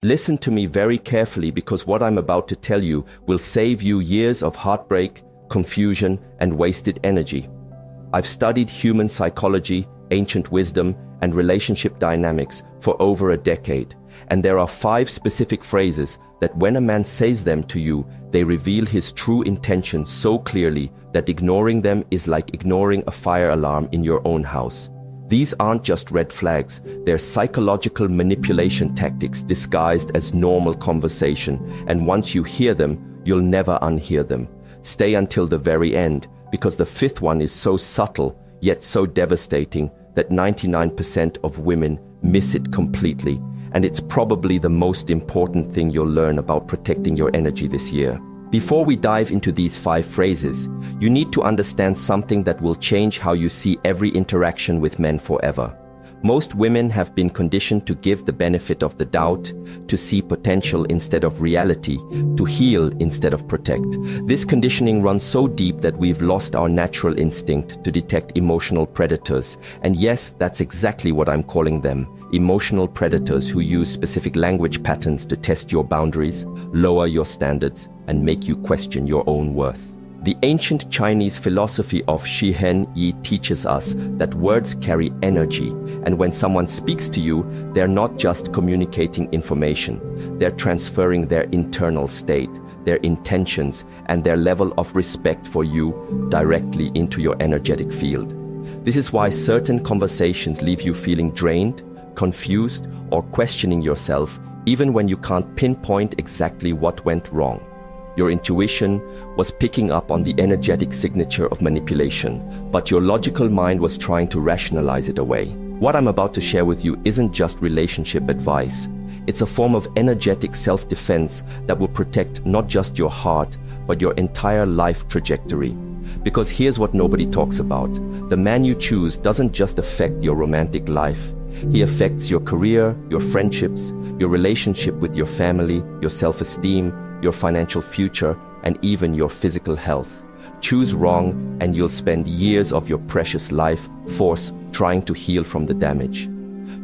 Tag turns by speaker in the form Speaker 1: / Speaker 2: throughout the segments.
Speaker 1: Listen to me very carefully because what I'm about to tell you will save you years of heartbreak, confusion, and wasted energy. I've studied human psychology, ancient wisdom, and relationship dynamics for over a decade, and there are 5 specific phrases that when a man says them to you, they reveal his true intentions so clearly that ignoring them is like ignoring a fire alarm in your own house. These aren't just red flags, they're psychological manipulation tactics disguised as normal conversation, and once you hear them, you'll never unhear them. Stay until the very end, because the 5th one is so subtle, yet so devastating, that 99% of women miss it completely, and it's probably the most important thing you'll learn about protecting your energy this year. Before we dive into these 5 phrases, you need to understand something that will change how you see every interaction with men forever. Most women have been conditioned to give the benefit of the doubt, to see potential instead of reality, to heal instead of protect. This conditioning runs so deep that we've lost our natural instinct to detect emotional predators. And yes, that's exactly what I'm calling them. Emotional predators who use specific language patterns to test your boundaries, lower your standards, and make you question your own worth. The ancient Chinese philosophy of Shi Hen Yi teaches us that words carry energy, and when someone speaks to you, they're not just communicating information, they're transferring their internal state, their intentions, and their level of respect for you directly into your energetic field. This is why certain conversations leave you feeling drained, confused, or questioning yourself, even when you can't pinpoint exactly what went wrong. Your intuition was picking up on the energetic signature of manipulation, but your logical mind was trying to rationalize it away. What I'm about to share with you isn't just relationship advice. It's a form of energetic self-defense that will protect not just your heart, but your entire life trajectory. Because here's what nobody talks about. The man you choose doesn't just affect your romantic life. He affects your career, your friendships, your relationship with your family, your self-esteem, your financial future, and even your physical health. Choose wrong and you'll spend years of your precious life force trying to heal from the damage.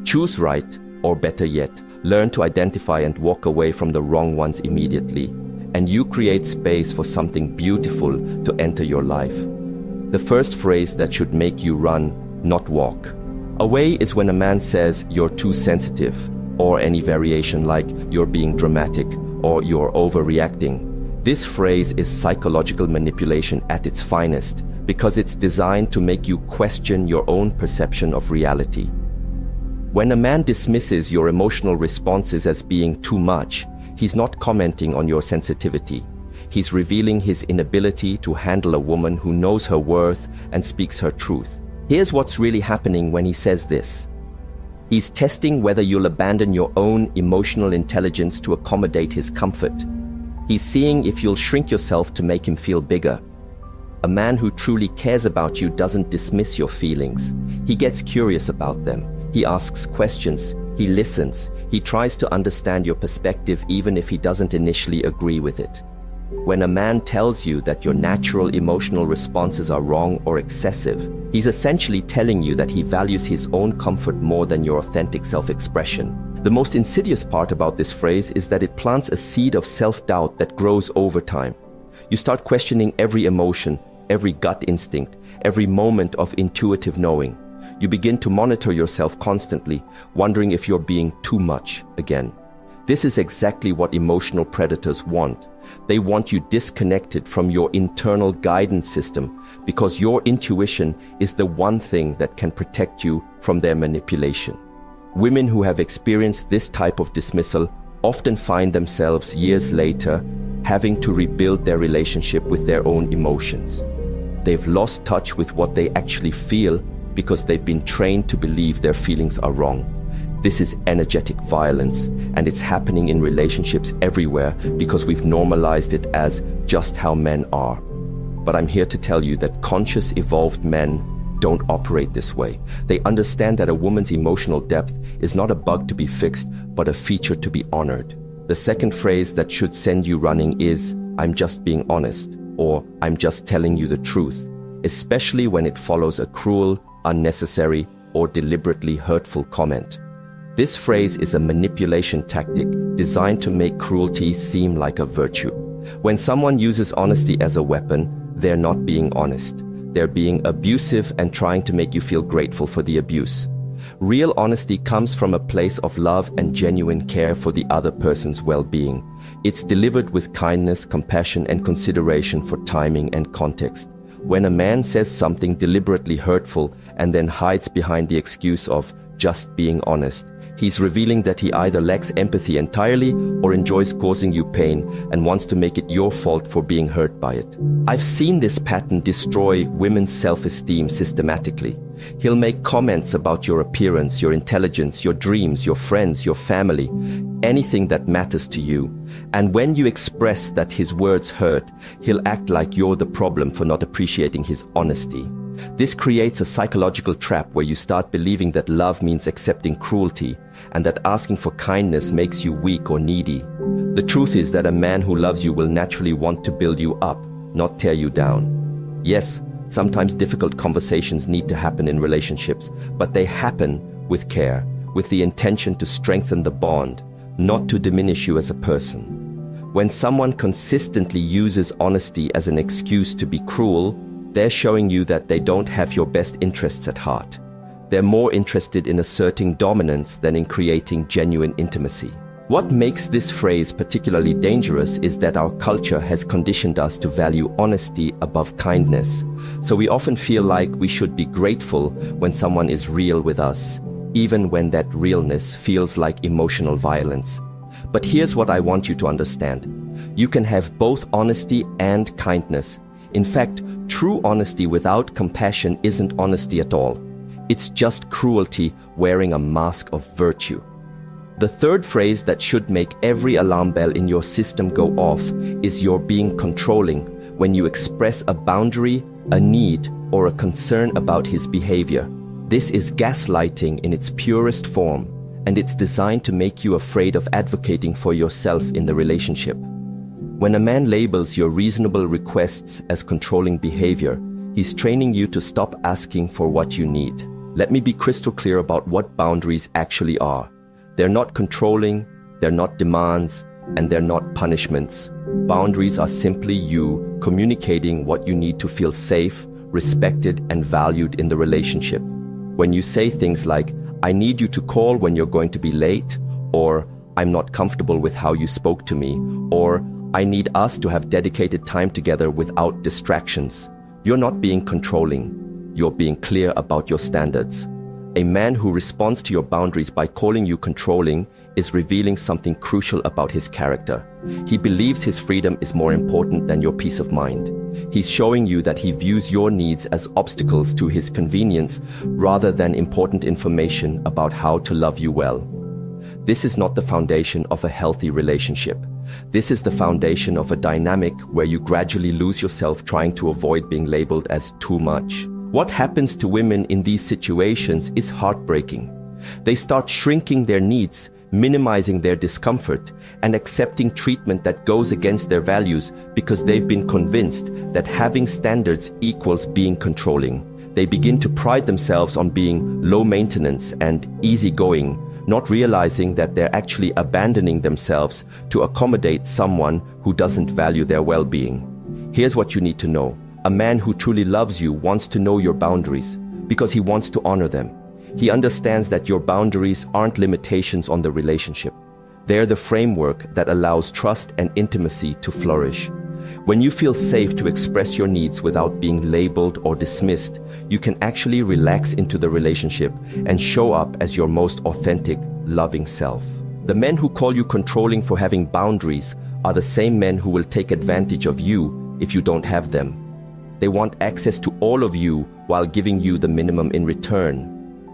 Speaker 1: Choose right, or better yet, learn to identify and walk away from the wrong ones immediately, and you create space for something beautiful to enter your life. The first phrase that should make you run, not walk. Away is when a man says you're too sensitive, or any variation like you're being dramatic, or you're overreacting. This phrase is psychological manipulation at its finest because it's designed to make you question your own perception of reality. When a man dismisses your emotional responses as being too much, he's not commenting on your sensitivity. He's revealing his inability to handle a woman who knows her worth and speaks her truth. Here's what's really happening when he says this. He's testing whether you'll abandon your own emotional intelligence to accommodate his comfort. He's seeing if you'll shrink yourself to make him feel bigger. A man who truly cares about you doesn't dismiss your feelings. He gets curious about them. He asks questions. He listens. He tries to understand your perspective even if he doesn't initially agree with it. When a man tells you that your natural emotional responses are wrong or excessive, he's essentially telling you that he values his own comfort more than your authentic self-expression. The most insidious part about this phrase is that it plants a seed of self-doubt that grows over time. You start questioning every emotion, every gut instinct, every moment of intuitive knowing. You begin to monitor yourself constantly, wondering if you're being too much again. This is exactly what emotional predators want. They want you disconnected from your internal guidance system because your intuition is the one thing that can protect you from their manipulation. Women who have experienced this type of dismissal often find themselves years later having to rebuild their relationship with their own emotions. They've lost touch with what they actually feel because they've been trained to believe their feelings are wrong. This is energetic violence, and it's happening in relationships everywhere because we've normalized it as just how men are. But I'm here to tell you that conscious, evolved men don't operate this way. They understand that a woman's emotional depth is not a bug to be fixed, but a feature to be honored. The second phrase that should send you running is, "I'm just being honest," or "I'm just telling you the truth," especially when it follows a cruel, unnecessary, or deliberately hurtful comment. This phrase is a manipulation tactic designed to make cruelty seem like a virtue. When someone uses honesty as a weapon, they're not being honest. They're being abusive and trying to make you feel grateful for the abuse. Real honesty comes from a place of love and genuine care for the other person's well-being. It's delivered with kindness, compassion, and consideration for timing and context. When a man says something deliberately hurtful and then hides behind the excuse of just being honest, he's revealing that he either lacks empathy entirely or enjoys causing you pain and wants to make it your fault for being hurt by it. I've seen this pattern destroy women's self-esteem systematically. He'll make comments about your appearance, your intelligence, your dreams, your friends, your family, anything that matters to you. And when you express that his words hurt, he'll act like you're the problem for not appreciating his honesty. This creates a psychological trap where you start believing that love means accepting cruelty and that asking for kindness makes you weak or needy. The truth is that a man who loves you will naturally want to build you up, not tear you down. Yes, sometimes difficult conversations need to happen in relationships, but they happen with care, with the intention to strengthen the bond, not to diminish you as a person. When someone consistently uses honesty as an excuse to be cruel, they're showing you that they don't have your best interests at heart. They're more interested in asserting dominance than in creating genuine intimacy. What makes this phrase particularly dangerous is that our culture has conditioned us to value honesty above kindness. So we often feel like we should be grateful when someone is real with us, even when that realness feels like emotional violence. But here's what I want you to understand. You can have both honesty and kindness. In fact, true honesty without compassion isn't honesty at all. It's just cruelty wearing a mask of virtue. The third phrase that should make every alarm bell in your system go off is you're being controlling when you express a boundary, a need, or a concern about his behavior. This is gaslighting in its purest form, and it's designed to make you afraid of advocating for yourself in the relationship. When a man labels your reasonable requests as controlling behavior, he's training you to stop asking for what you need. Let me be crystal clear about what boundaries actually are. They're not controlling, they're not demands, and they're not punishments. Boundaries are simply you communicating what you need to feel safe, respected, and valued in the relationship. When you say things like, "I need you to call when you're going to be late," or "I'm not comfortable with how you spoke to me," or "I need us to have dedicated time together without distractions," you're not being controlling. You're being clear about your standards. A man who responds to your boundaries by calling you controlling is revealing something crucial about his character. He believes his freedom is more important than your peace of mind. He's showing you that he views your needs as obstacles to his convenience rather than important information about how to love you well. This is not the foundation of a healthy relationship. This is the foundation of a dynamic where you gradually lose yourself trying to avoid being labeled as too much. What happens to women in these situations is heartbreaking. They start shrinking their needs, minimizing their discomfort, and accepting treatment that goes against their values because they've been convinced that having standards equals being controlling. They begin to pride themselves on being low maintenance and easygoing, not realizing that they're actually abandoning themselves to accommodate someone who doesn't value their well-being. Here's what you need to know. A man who truly loves you wants to know your boundaries because he wants to honor them. He understands that your boundaries aren't limitations on the relationship. They're the framework that allows trust and intimacy to flourish. When you feel safe to express your needs without being labeled or dismissed, you can actually relax into the relationship and show up as your most authentic, loving self. The men who call you controlling for having boundaries are the same men who will take advantage of you if you don't have them. They want access to all of you while giving you the minimum in return.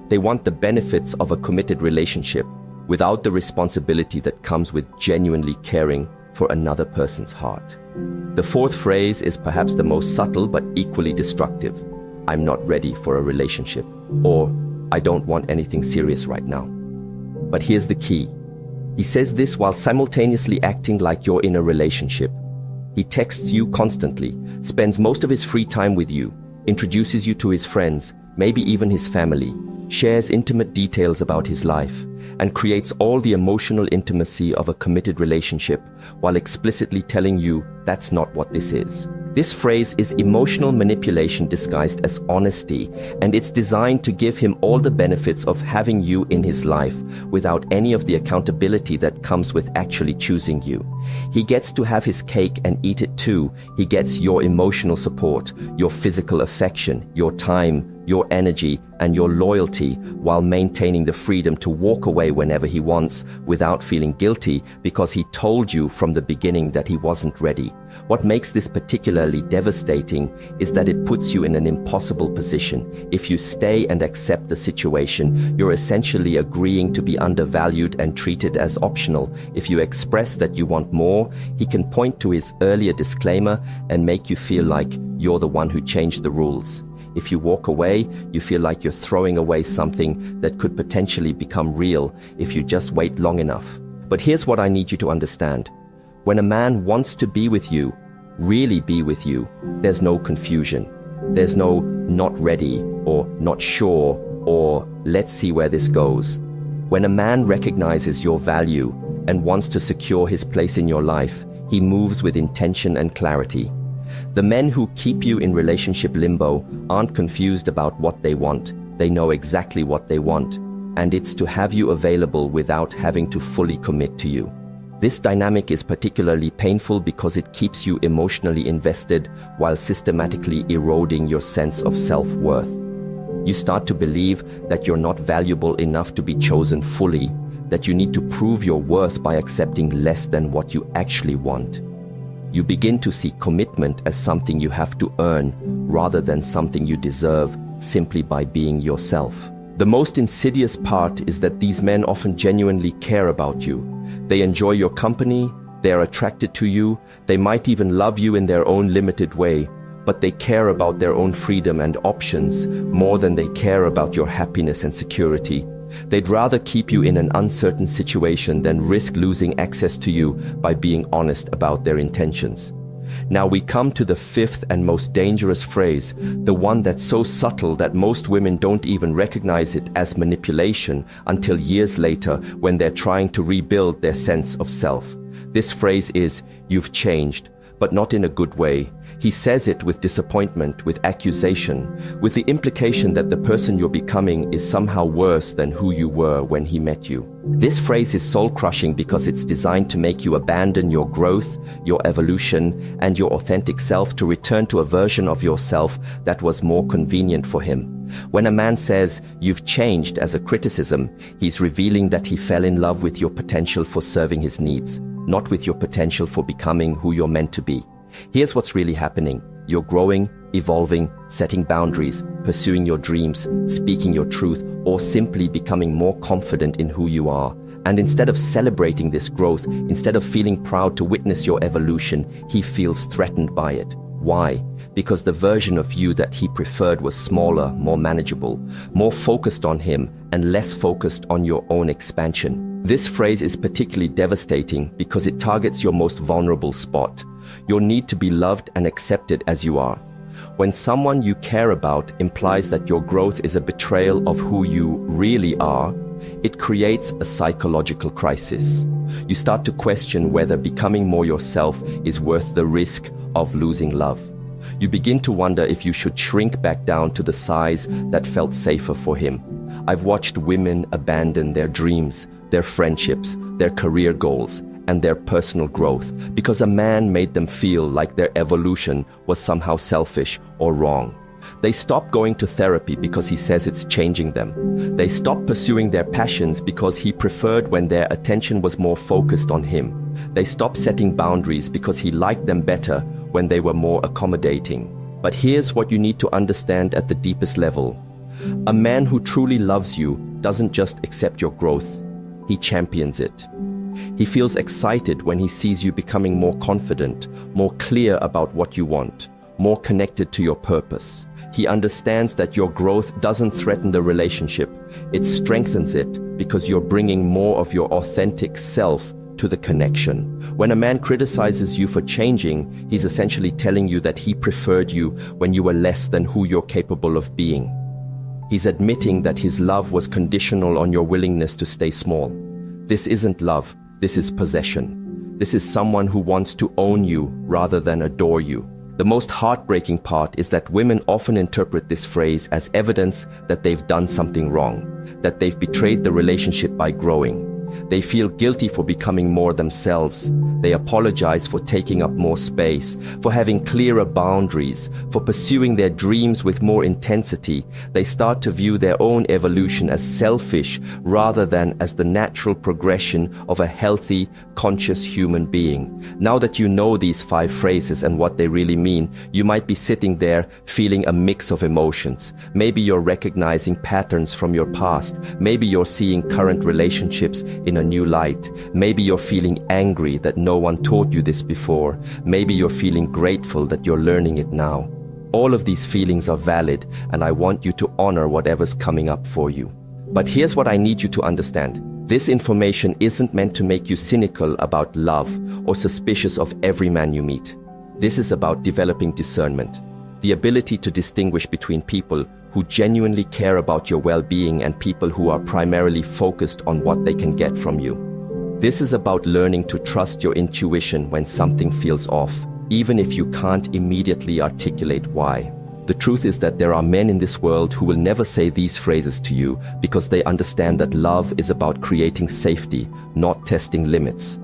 Speaker 1: They want the benefits of a committed relationship without the responsibility that comes with genuinely caring for another person's heart. The fourth phrase is perhaps the most subtle but equally destructive. "I'm not ready for a relationship," or "I don't want anything serious right now." But here's the key. He says this while simultaneously acting like you're in a relationship. He texts you constantly, spends most of his free time with you, introduces you to his friends, maybe even his family. shares intimate details about his life, and creates all the emotional intimacy of a committed relationship while explicitly telling you that's not what this is. This phrase is emotional manipulation disguised as honesty, and it's designed to give him all the benefits of having you in his life without any of the accountability that comes with actually choosing you. He gets to have his cake and eat it too. He gets your emotional support, your physical affection, your time, your energy, and your loyalty, while maintaining the freedom to walk away whenever he wants without feeling guilty because he told you from the beginning that he wasn't ready. What makes this particularly devastating is that it puts you in an impossible position. If you stay and accept the situation, you're essentially agreeing to be undervalued and treated as optional. If you express that you want more, he can point to his earlier disclaimer and make you feel like you're the one who changed the rules. If you walk away, you feel like you're throwing away something that could potentially become real if you just wait long enough. But here's what I need you to understand. When a man wants to be with you, really be with you, there's no confusion. There's no not ready or not sure or let's see where this goes. When a man recognizes your value and wants to secure his place in your life, he moves with intention and clarity. The men who keep you in relationship limbo aren't confused about what they want. They know exactly what they want, and it's to have you available without having to fully commit to you. This dynamic is particularly painful because it keeps you emotionally invested while systematically eroding your sense of self-worth. You start to believe that you're not valuable enough to be chosen fully, that you need to prove your worth by accepting less than what you actually want. You begin to see commitment as something you have to earn rather than something you deserve simply by being yourself. The most insidious part is that these men often genuinely care about you. They enjoy your company, they are attracted to you, they might even love you in their own limited way, but they care about their own freedom and options more than they care about your happiness and security. They'd rather keep you in an uncertain situation than risk losing access to you by being honest about their intentions. Now we come to the fifth and most dangerous phrase, the one that's so subtle that most women don't even recognize it as manipulation until years later when they're trying to rebuild their sense of self. This phrase is, "You've changed," but not in a good way. He says it with disappointment, with accusation, with the implication that the person you're becoming is somehow worse than who you were when he met you. This phrase is soul-crushing because it's designed to make you abandon your growth, your evolution, and your authentic self to return to a version of yourself that was more convenient for him. When a man says, "You've changed," as a criticism, he's revealing that he fell in love with your potential for serving his needs, not with your potential for becoming who you're meant to be. Here's what's really happening. You're growing, evolving, setting boundaries, pursuing your dreams, speaking your truth, or simply becoming more confident in who you are. And instead of celebrating this growth, instead of feeling proud to witness your evolution, he feels threatened by it. Why? Because the version of you that he preferred was smaller, more manageable, more focused on him, and less focused on your own expansion. This phrase is particularly devastating because it targets your most vulnerable spot, your need to be loved and accepted as you are. When someone you care about implies that your growth is a betrayal of who you really are, it creates a psychological crisis. You start to question whether becoming more yourself is worth the risk of losing love. You begin to wonder if you should shrink back down to the size that felt safer for him. I've watched women abandon their dreams, their friendships, their career goals, and their personal growth because a man made them feel like their evolution was somehow selfish or wrong. They stop going to therapy because he says it's changing them. They stop pursuing their passions because he preferred when their attention was more focused on him. They stop setting boundaries because he liked them better when they were more accommodating. But here's what you need to understand at the deepest level. A man who truly loves you doesn't just accept your growth, he champions it. He feels excited when he sees you becoming more confident, more clear about what you want, more connected to your purpose. He understands that your growth doesn't threaten the relationship, it strengthens it because you're bringing more of your authentic self to the connection. When a man criticizes you for changing, he's essentially telling you that he preferred you when you were less than who you're capable of being. He's admitting that his love was conditional on your willingness to stay small. This isn't love, this is possession. This is someone who wants to own you rather than adore you. The most heartbreaking part is that women often interpret this phrase as evidence that they've done something wrong, that they've betrayed the relationship by growing. They feel guilty for becoming more themselves. They apologize for taking up more space, for having clearer boundaries, for pursuing their dreams with more intensity. They start to view their own evolution as selfish rather than as the natural progression of a healthy, conscious human being. Now that you know these 5 phrases and what they really mean, you might be sitting there feeling a mix of emotions. Maybe you're recognizing patterns from your past. Maybe you're seeing current relationships in a new light. Maybe you're feeling angry that no one taught you this before. Maybe you're feeling grateful that you're learning it now. All of these feelings are valid, and I want you to honor whatever's coming up for you. But here's what I need you to understand. This information isn't meant to make you cynical about love or suspicious of every man you meet. This is about developing discernment, the ability to distinguish between people who genuinely care about your well-being and people who are primarily focused on what they can get from you. This is about learning to trust your intuition when something feels off, even if you can't immediately articulate why. The truth is that there are men in this world who will never say these phrases to you because they understand that love is about creating safety, not testing limits.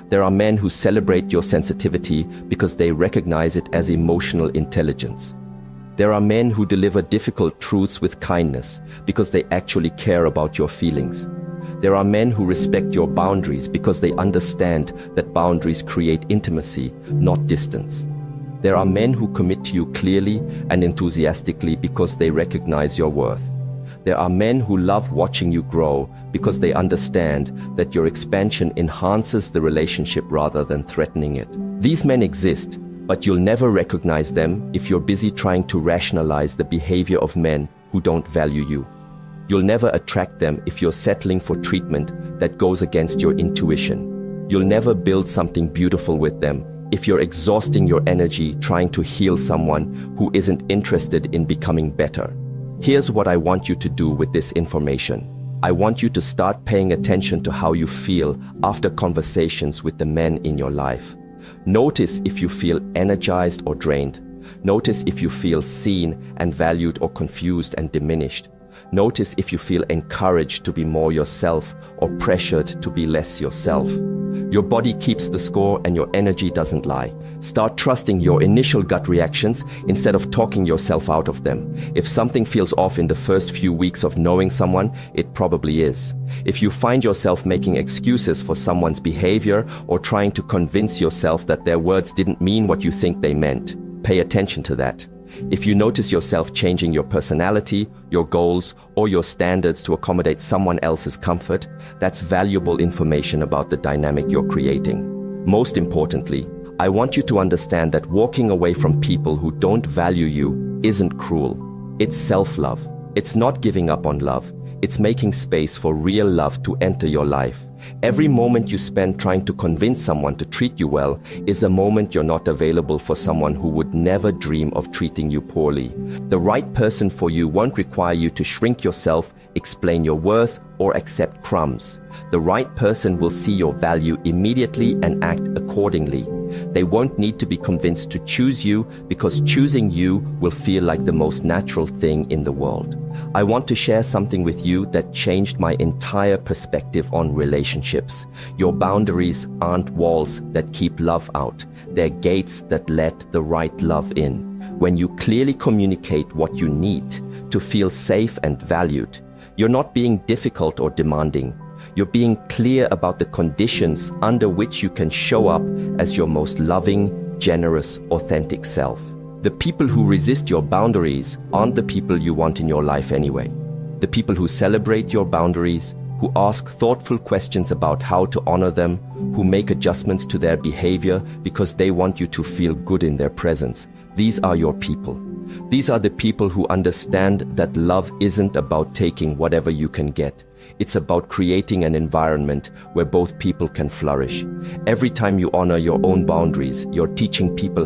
Speaker 1: There are men who celebrate your sensitivity because they recognize it as emotional intelligence. There are men who deliver difficult truths with kindness because they actually care about your feelings. There are men who respect your boundaries because they understand that boundaries create intimacy, not distance. There are men who commit to you clearly and enthusiastically because they recognize your worth. There are men who love watching you grow because they understand that your expansion enhances the relationship rather than threatening it. These men exist, but you'll never recognize them if you're busy trying to rationalize the behavior of men who don't value you. You'll never attract them if you're settling for treatment that goes against your intuition. You'll never build something beautiful with them if you're exhausting your energy trying to heal someone who isn't interested in becoming better. Here's what I want you to do with this information. I want you to start paying attention to how you feel after conversations with the men in your life. Notice if you feel energized or drained. Notice if you feel seen and valued or confused and diminished. Notice if you feel encouraged to be more yourself or pressured to be less yourself. Your body keeps the score and your energy doesn't lie. Start trusting your initial gut reactions instead of talking yourself out of them. If something feels off in the first few weeks of knowing someone, it probably is. If you find yourself making excuses for someone's behavior or trying to convince yourself that their words didn't mean what you think they meant, pay attention to that. If you notice yourself changing your personality, your goals, or your standards to accommodate someone else's comfort, that's valuable information about the dynamic you're creating. Most importantly, I want you to understand that walking away from people who don't value you isn't cruel. It's self-love. It's not giving up on love. It's making space for real love to enter your life. Every moment you spend trying to convince someone to treat you well is a moment you're not available for someone who would never dream of treating you poorly. The right person for you won't require you to shrink yourself, explain your worth, or accept crumbs. The right person will see your value immediately and act accordingly. They won't need to be convinced to choose you because choosing you will feel like the most natural thing in the world. I want to share something with you that changed my entire perspective on relationships. Your boundaries aren't walls that keep love out. They're gates that let the right love in. When you clearly communicate what you need to feel safe and valued, you're not being difficult or demanding. You're being clear about the conditions under which you can show up as your most loving, generous, authentic self. The people who resist your boundaries aren't the people you want in your life anyway. The people who celebrate your boundaries, who ask thoughtful questions about how to honor them, who make adjustments to their behavior because they want you to feel good in their presence. These are your people. These are the people who understand that love isn't about taking whatever you can get. It's about creating an environment where both people can flourish. Every time you honor your own boundaries, you're teaching people